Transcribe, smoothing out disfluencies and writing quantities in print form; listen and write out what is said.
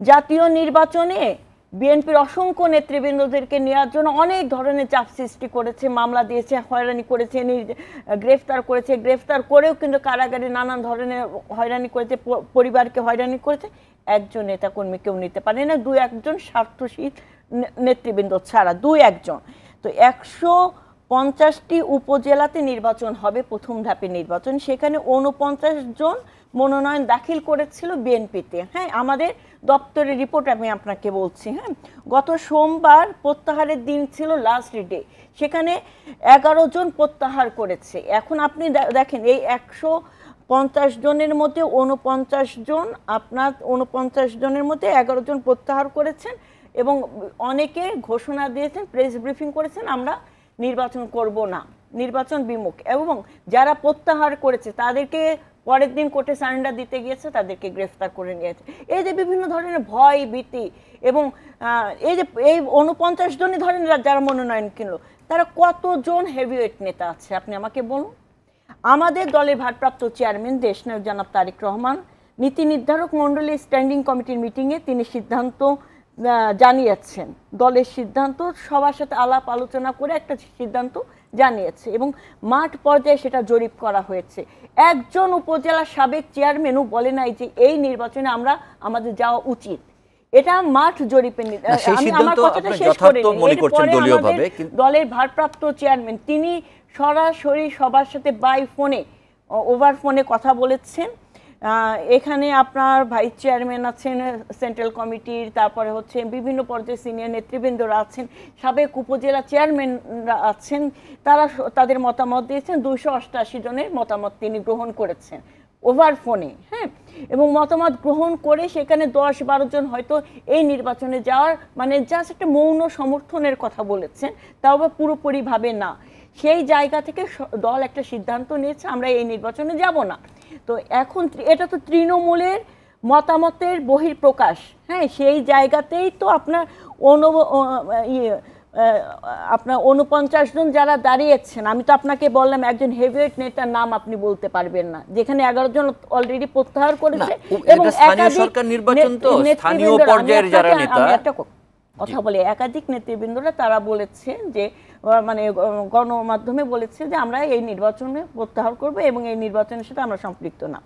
জাতীয় নির্বাচনে বিএনপির অসংখ্য নেতৃবৃন্দদেরকে নেওয়ার জন্য অনেক ধরনের চাপ সৃষ্টি করেছে, মামলা দিয়েছে, হয়রানি করেছে, গ্রেফতার করেছে, গ্রেফতার করেও কিন্তু কারাগারে নানান ধরনের হয়রানি করেছে, পরিবারকে হয়রানি করেছে। একজন নেতাকর্মী কেউ নিতে পারে না, দুই একজন স্বার্থশীল নেতৃবৃন্দ ছাড়া, দুই একজন। তো 150টি উপজেলাতে নির্বাচন হবে, প্রথম ধাপের নির্বাচন। সেখানে 49 জন মনোনয়ন দাখিল করেছিল বিএনপিতে। হ্যাঁ, আমাদের দপ্তরের রিপোর্ট আমি আপনাকে বলছি। হ্যাঁ, গত সোমবার প্রত্যাহারের দিন ছিল, লাস্ট ডে। সেখানে 11 জন প্রত্যাহার করেছে। এখন আপনি দেখেন এই 150 জনের মধ্যে 49 জন, আপনার 49 জনের মধ্যে 11 জন প্রত্যাহার করেছেন এবং অনেকে ঘোষণা দিয়েছেন, প্রেস ব্রিফিং করেছেন, আমরা নির্বাচন করব না, নির্বাচন বিমুখ। এবং যারা প্রত্যাহার করেছে তাদেরকে পরের দিন কোর্টে সারেন্ডার দিতে গিয়েছে, তাদেরকে গ্রেফতার করে নিয়েছে। এই যে বিভিন্ন ধরনের ভয় ভীতি এবং এই যে এই 49 জনই ধরেন যারা মনোনয়ন কিনলো, তারা কতজন হেভিওয়েট নেতা আছে আপনি আমাকে বলুন। আমাদের দলের ভারপ্রাপ্ত চেয়ারম্যান দেশনায়ক জনাব তারেক রহমান নীতি নির্ধারক মণ্ডলী স্ট্যান্ডিং কমিটির মিটিংয়ে তিনি সিদ্ধান্ত জানিয়েছেন, দলের সিদ্ধান্ত সবার সাথে আলাপ আলোচনা করে একটা সিদ্ধান্ত জানিয়েছে এবং মাঠ পর্যায়ে সেটা জরিপ করা হয়েছে। একজন উপজেলা সাবেক চেয়ারম্যানও বলে নাই যে এই নির্বাচনে আমাদের যাওয়া উচিত। এটা মাঠ জরিপে। আমি আমার কথাটা শেষ করে নিই। দলের ভারপ্রাপ্ত চেয়ারম্যান তিনি সরাসরি সবার সাথে বাই ফোনে, ওভার ফোনে কথা বলেছেন। এখানে আপনার ভাইস চেয়ারম্যান আছেন সেন্ট্রাল কমিটির, তারপরে হচ্ছে বিভিন্ন পর্যায়ে সিনিয়র নেতৃবৃন্দরা আছেন, সাবেক উপজেলা চেয়ারম্যানরা আছেন, তারা তাদের মতামত দিয়েছেন। 288 জনের মতামত তিনি গ্রহণ করেছেন ওভার ফোনে। হ্যাঁ, এবং মতামত গ্রহণ করে সেখানে 10-12 জন হয়তো এই নির্বাচনে যাওয়ার মানে জাস্ট একটা মৌন সমর্থনের কথা বলেছেন, তাও বা পুরোপুরিভাবে না। সেই জায়গা থেকে দল একটা সিদ্ধান্ত নিয়েছে, আমরা এই নির্বাচনে যাব না। তো এখন এটা তো তৃণমূলের মতামতের বহিঃপ্রকাশ। হ্যাঁ, সেই জায়গাতেই তো আপনার 49 জন যারা দাঁড়িয়েছেন, আমি তো আপনাকে বললাম একজন হেভিওয়েট নেতার নাম আপনি বলতে পারবেন না, যেখানে 11 জন অলরেডি প্রত্যাহার করেছে এবং একটা কথা বলে একাধিক নেতৃবৃন্দরা তারা বলেছে যে মানে গণমাধ্যমে বলেছে যে আমরা এই নির্বাচনে প্রত্যাহার করব এবং এই নির্বাচনের সাথে আমরা সম্পৃক্ত না।